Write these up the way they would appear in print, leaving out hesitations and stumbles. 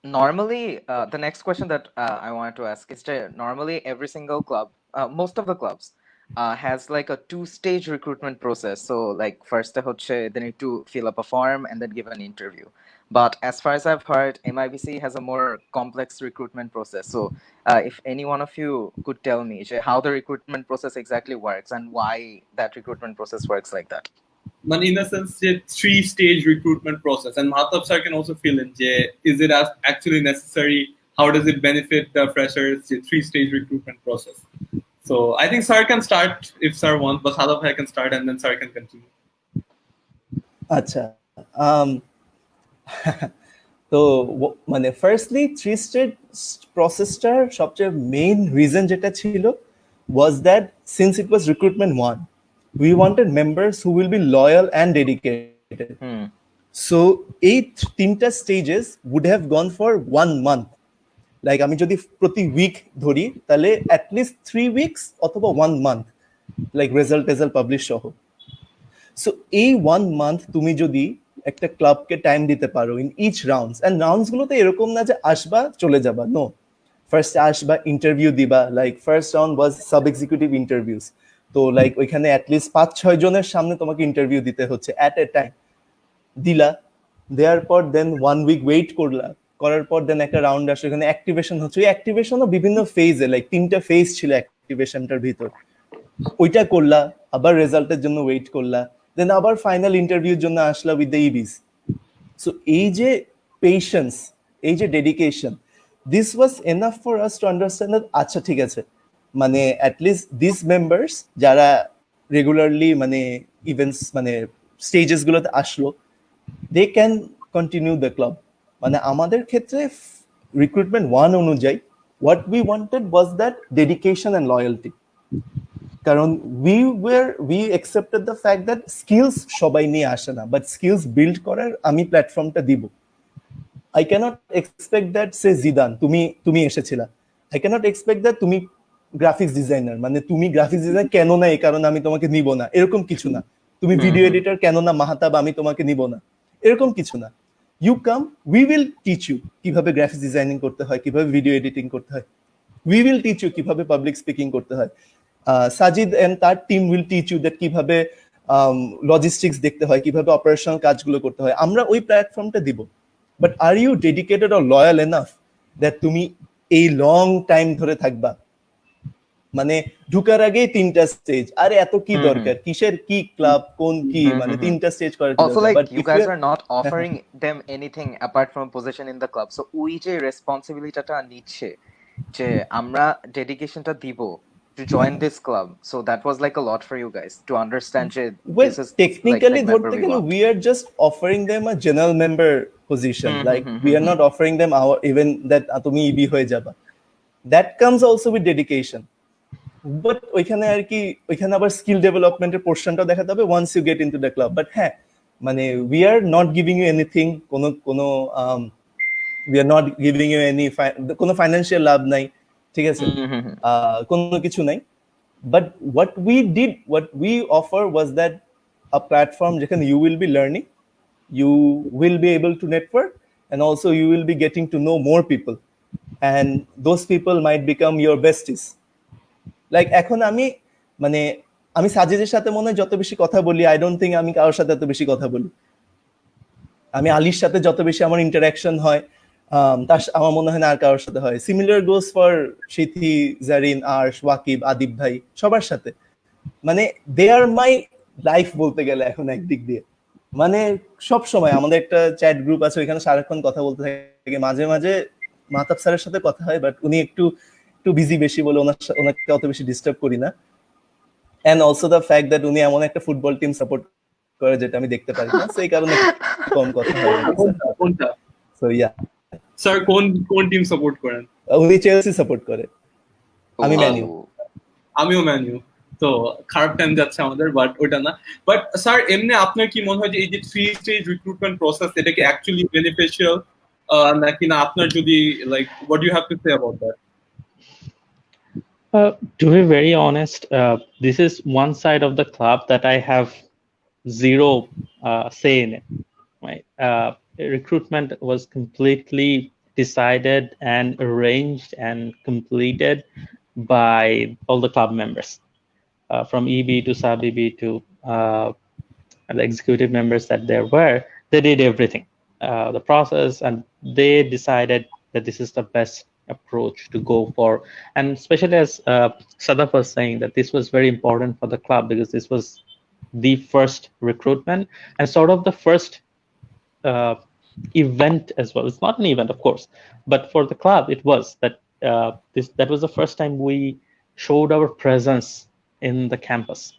Normally, the next question that I wanted to ask is that normally every single club, most of the clubs, has like a two-stage recruitment process. So, like, first they need to fill up a form and then give an interview. But as far as I've heard, MIBC has a more complex recruitment process. So, if any one of you could tell me how the recruitment process exactly works and why that recruitment process works like that. মানে in a sense যে three stage recruitment process, and Mahatab sir can also fill in যে is it as actually necessary, how does it benefit the freshers, the three stage recruitment process. So I think sir can start if sir wants, but Mahatab sir can start and then sir can continue. আচ্ছা, তো মানে firstly three stage প্রসেসটার সবচেয়ে main reason যেটা ছিল was that since it was recruitment 1, we wanted members who will be loyal and dedicated. So এই তিনটা stages would have gone for 1 month. Like আমি যদি প্রতি উইক ধরি তাহলে at least 3 weeks অথবা 1 month, like রেজাল্ট পাবলিশ সহ। So এই 1 month তুমি যদি একটা ক্লাবকে টাইম দিতে পারো in each rounds, and rounds গুলোতে এরকম না যে আসবা চলে যাবা, নো, ফার্স্ট আসবা, ইন্টারভিউ দিবা, like first round was sub executive interviews. তো লাইক ওইখানে অ্যাটলিস্ট 5-6 জনের সামনে তোমাকে ইন্টারভিউ দিতে হচ্ছে অ্যাট এ টাইম। দিলা, দেওয়ার পর দেন 1 week ওয়েট করলা, করার পর দেন একটা রাউন্ড আসে, এখানে অ্যাক্টিভেশন হচ্ছে। ওই অ্যাক্টিভেশনও বিভিন্ন ফেজে, লাইক 3টা ফেজ ছিল অ্যাক্টিভেশনটার ভিতর। ওইটা করলা, আবার রেজাল্টের জন্য ওয়েট করলা, দেন আবার ফাইনাল ইন্টারভিউর জন্য আসলা উইথ দ্য ইবিস। সো এই যে পেশেন্স, এই যে dedication, this was enough for us to understand that আচ্ছা ঠিক আছে, মানে অ্যাটলিস্ট দিস মেম্বার্স যারা রেগুলারলি মানে ইভেন্টস মানে স্টেজেস গুলোতে আসলো, they can continue the club. মানে আমাদের ক্ষেত্রে রিক্রুটমেন্ট 1 অনুযায়ী what we wanted was that dedication and loyalty. কারণ we accepted the fact that skills সবাই নিয়ে আসে না, বাট স্কিলস বিল্ড করার আমি প্ল্যাটফর্মটা দিব। I cannot expect that say Zidane তুমি এসেছিলা, I cannot expect that তুমি গ্রাফিক্স ডিজাইনার, মানে তুমি গ্রাফিক্স ডিজাইনার কেন না এই কারণে আমি তোমাকে নিব না, এরকম কিছু না। তুমি ভিডিও এডিটর কেন না মাহাতাব আমি তোমাকে নিব না, এরকম কিছু না। You come, we will teach you কিভাবে গ্রাফিক্স ডিজাইনিং করতে হয়, কিভাবে ভিডিও এডিটিং করতে হয়, উই উইল টিচ ইউ কিভাবে পাবলিক স্পিকিং করতে হয়। সাজিদ এন্ড তার team will teach you that কিভাবে লজিস্টিক্স দেখতে হয়, কিভাবে অপারেশনাল কাজগুলো করতে হয়। আমরা ওই প্ল্যাটফর্মটা দিব, but are you dedicated or loyal enough that তুমি এই লং টাইম ধরে থাকবা? মানে ঢুকার আগে 3টা স্টেজ, আরে এত কি দরকার, কিসের কি ক্লাব, কোন কি, মানে 3টা স্টেজ করার কি Also, দরকার? like, But you guys are not offering them anything apart from position in the club. So ওই যে রেসপন্সিবিলিটিটা নিচ্ছে যে আমরা ডেডিকেশনটা দিব to join this club, so that was like a lot for you guys to understand well, this is technically like ধরতে গেলে we are just offering them a general member position, like we are not offering them our even that তুমি ইবি হয়ে যাবা। That comes also with dedication, but ওইখানে আর কি, ওইখানে আবার skill ডেভেলপমেন্টের পোরশনটা দেখাতে হবে once you get into the club. But হ্যাঁ, মানে we are not giving you anything, কোনো we are not giving you any কোনো ফাইনান্সিয়াল লাভ নাই, ঠিক আছে, কোনো কিছু নাই। But what we offer was that a platform যেখানে you will be learning, you will be able to network, and also you will be getting to know more people, and those people might become your besties. Like এখন আমি মানে আমি সাজিদের সাথে মনে হয় যত বেশি কথা বলি, আই ডোন্ট থিঙ্ক আমি কারোর সাথে এত বেশি কথা বলি। আমি আলীর সাথে যত বেশি আমার ইন্টারাকশন হয়, তার আমার মনে হয় না আর কারোর সাথে হয়। সিমিলার গোস ফর সিথি, জারিন, আর্শ, ওয়াকিব, আদিব ভাই, সবার সাথে। মানে দে আর মাই লাইফ বলতে গেলে এখন একদিক দিয়ে। মানে সব সময় আমাদের একটা চ্যাট গ্রুপ আছে, ওইখানে সারাক্ষণ কথা বলতে থাকে। মাঝে মাঝে মাহতাব স্যারের সাথে কথা হয়, বাট উনি একটু বিজি বেশি বলে ওনাকে অত বেশি ডিস্টার্ব করি না। And also the fact that উনি এমন একটা ফুটবল টিম সাপোর্ট করে যেটা আমি দেখতে পারি না, সেই কারণে কম কথা হয়। কোনটা? সো ইয়া, স্যার কোন টিম সাপোর্ট করেন? উনি চেলসি সাপোর্ট করে, আমি ম্যান ইউ। আমিও ম্যান ইউ। তো খারাপ টাইম যাচ্ছে আমাদের, বাট ওটা না। বাট স্যার এমনি আপনার কি মনে হয় যে এই যে 3 স্টেজ রিক্রুটমেন্ট প্রসেস, এটা কি অ্যাকচুয়ালি বেনিফিশিয়াল নাকি না? আপনার যদি like what do you have to say about that? To be very honest, this is one side of the club that I have zero say in it. Right? Recruitment was completely decided and arranged and completed by all the club members, from EB to sub EB to the executive members that there were. They did everything, the process, and they decided that this is the best approach to go for. And especially as Sadaf was saying, that this was very important for the club because this was the first recruitment and sort of the first event as well. It's not an event, of course, but for the club, it was that that was the first time we showed our presence in the campus,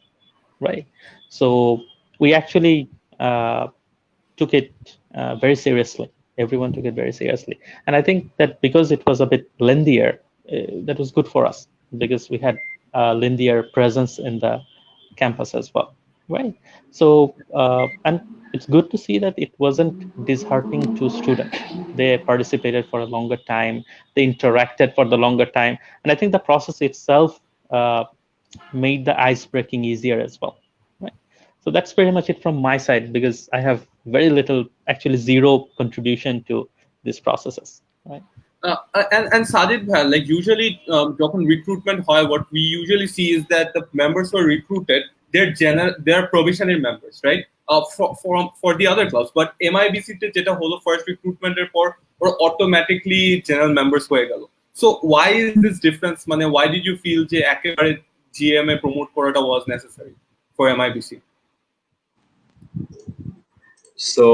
right? So we actually took it very seriously. Everyone took it very seriously, and I think that because it was a bit lengthier, that was good for us because we had a lengthier presence in the campus as well, right? So and it's good to see that it wasn't disheartening to students. They participated for a longer time, they interacted for the longer time, and I think the process itself made the ice breaking easier as well, right? So that's pretty much it from my side because I have very little, actually zero contribution to these processes, right? And Sajid bhai, like usually যখন recruitment হয়, what we usually see is that the members who are recruited, they're probationary members, right? For the other clubs, but MIBC তে যেটা হলো first recruitment এর পর ওরা automatically general members হয়ে গেল. So why is this difference? মানে why did you feel যে একেবারে GM এ promote করাটা was necessary for MIBC? So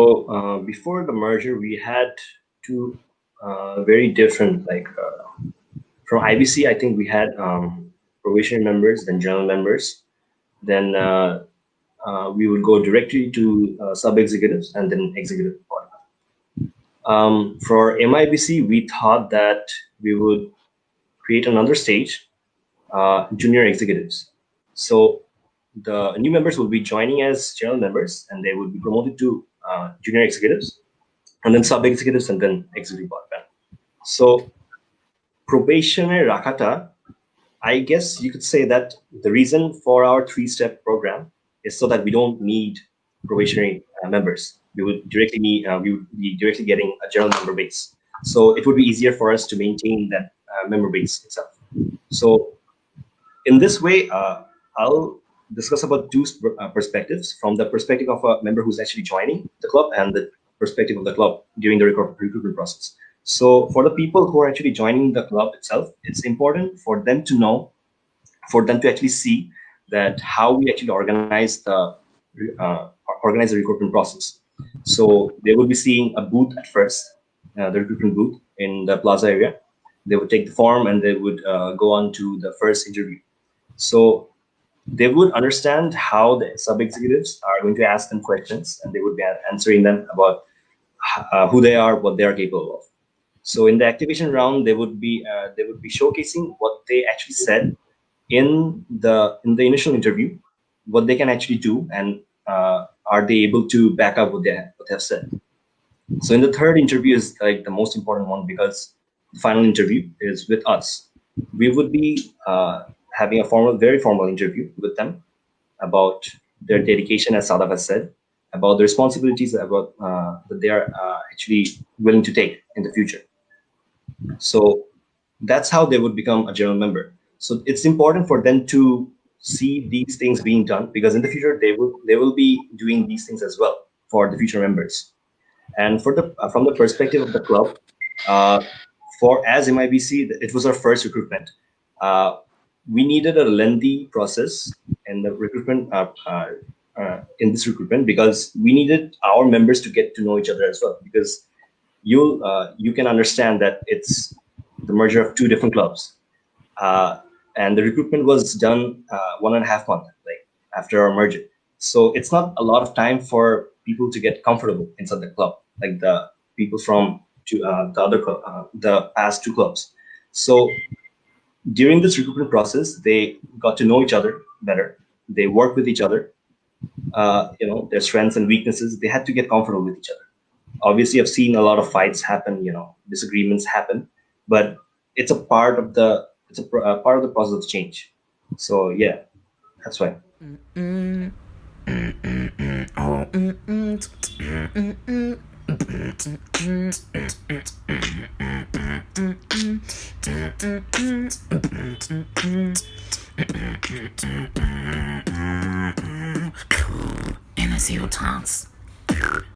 before the merger, we had two very different, like from IBC, I think we had probationary members, then general members, then we would go directly to sub executives and then executive department. For MIBC, we thought that we would create another stage, junior executives. So the new members will be joining as general members and they would be promoted to junior executives and then sub executives and then executive department. So probationary rakata, I guess you could say that the reason for our 3-step program is so that we don't need probationary members. We would be directly getting a general member base. So it would be easier for us to maintain that member base itself. So in this way, I'll discuss about two perspectives, from the perspective of a member who's actually joining the club and the perspective of the club during the recruitment process. So for the people who are actually joining the club itself, it's important for them to know, for them to actually see that how we actually organize the recruitment process. So they will be seeing a booth at first, the recruitment booth in the plaza area. They would take the form and they would go on to the first interview. So they would understand how the sub-executives are going to ask them questions and they would be answering them about who they are, what they are capable of. So in the activation round, they would be showcasing what they actually said in the initial interview, what they can actually do, and are they able to back up what they have said. So in the third interview is like the most important one because the final interview is with us. We would be having a very formal interview with them about their dedication, as Sadaf has said, about the responsibilities about that they are actually willing to take in the future. So that's how they would become a general member. So it's important for them to see these things being done because in the future they will be doing these things as well for the future members. And from the perspective of the club, as MIBC, it was our first recruitment. We needed a lengthy process in the recruitment, in this recruitment, because we needed our members to get to know each other as well. Because you can understand that it's the merger of two different clubs, and the recruitment was done 1.5 months after our merger. So it's not a lot of time for people to get comfortable inside the club, like the people from the other club, the past two clubs. So during this recruitment process, they got to know each other better. They worked with each other, their strengths and weaknesses. They had to get comfortable with each other. Obviously, I've seen a lot of fights happen, disagreements happen, but it's a part of the process of change. So yeah, that's why. Interview talks.